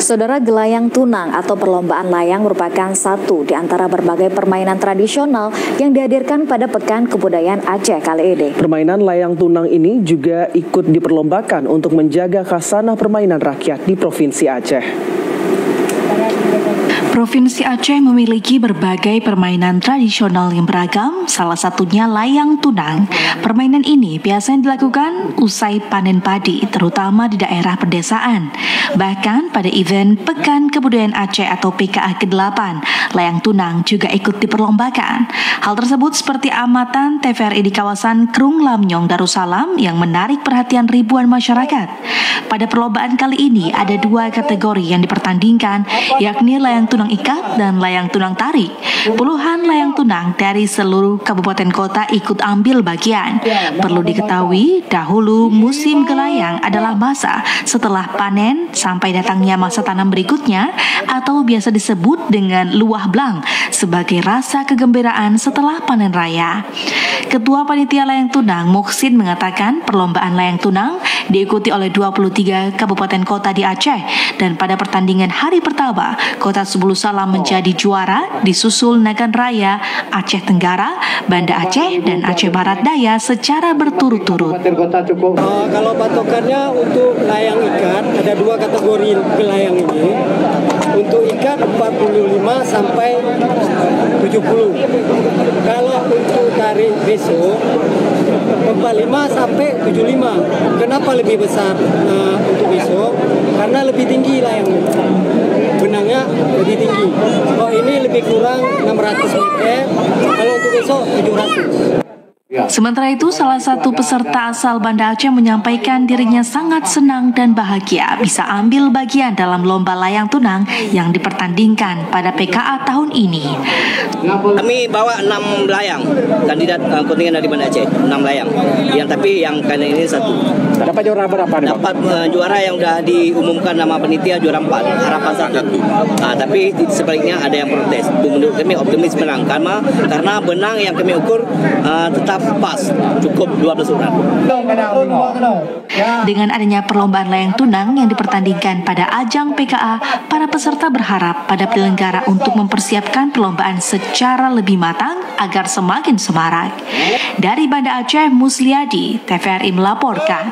Saudara, gelayang tunang atau perlombaan layang merupakan satu di antara berbagai permainan tradisional yang dihadirkan pada Pekan Kebudayaan Aceh kali ini. Permainan layang tunang ini juga ikut diperlombakan untuk menjaga khasanah permainan rakyat di Provinsi Aceh. Provinsi Aceh memiliki berbagai permainan tradisional yang beragam, salah satunya layang tunang. Permainan ini biasanya dilakukan usai panen padi, terutama di daerah pedesaan. Bahkan pada event Pekan Kebudayaan Aceh atau PKA ke-8, layang tunang juga ikut diperlombakan. Hal tersebut seperti amatan TVRI di kawasan Krung Lamnyong, Darussalam yang menarik perhatian ribuan masyarakat. Pada perlombaan kali ini ada dua kategori yang dipertandingkan, yakni layang tunang ikat dan layang tunang tarik. Puluhan layang tunang dari seluruh kabupaten kota ikut ambil bagian. Perlu diketahui, dahulu musim gelayang adalah masa setelah panen sampai datangnya masa tanam berikutnya, atau biasa disebut dengan luah blang, sebagai rasa kegembiraan setelah panen raya. Ketua Panitia Layang Tunang, Muhsin, mengatakan perlombaan layang tunang diikuti oleh 23 kabupaten kota di Aceh, dan pada pertandingan hari pertama, Kota Sebulu Salam menjadi juara, disusul Nagan Raya, Aceh Tenggara, Banda Aceh, dan Aceh Barat Daya secara berturut-turut. Kalau patokannya untuk layang ikat, ada dua kategori layang ini. Untuk ikat 45 sampai 70. Kalau untuk tarik besok 45 sampai 75. Kenapa lebih besar untuk besok? Karena lebih tinggi layangnya. Benangnya lebih tinggi. Kalau ini lebih kurang 600 meter. Kalau untuk besok 700. Sementara itu, salah satu peserta asal Banda Aceh menyampaikan dirinya sangat senang dan bahagia bisa ambil bagian dalam lomba layang tunang yang dipertandingkan pada PKA tahun ini. Kami bawa 6 layang, kandidat kontingen dari Banda Aceh, 6 layang. Tapi yang kali ini satu. Dapat juara berapa? Dapat juara yang sudah diumumkan nama panitia juara 4, harapan 1. Tapi sebaliknya ada yang protes. Menurut kami optimis menang karena benang yang kami ukur tetap pas, cukup 12 urat. Dengan adanya perlombaan layang tunang yang dipertandingkan pada ajang PKA, para peserta berharap pada penyelenggara untuk mempersiapkan perlombaan secara lebih matang agar semakin semarak. Dari Banda Aceh, Musliadi, TVRI melaporkan.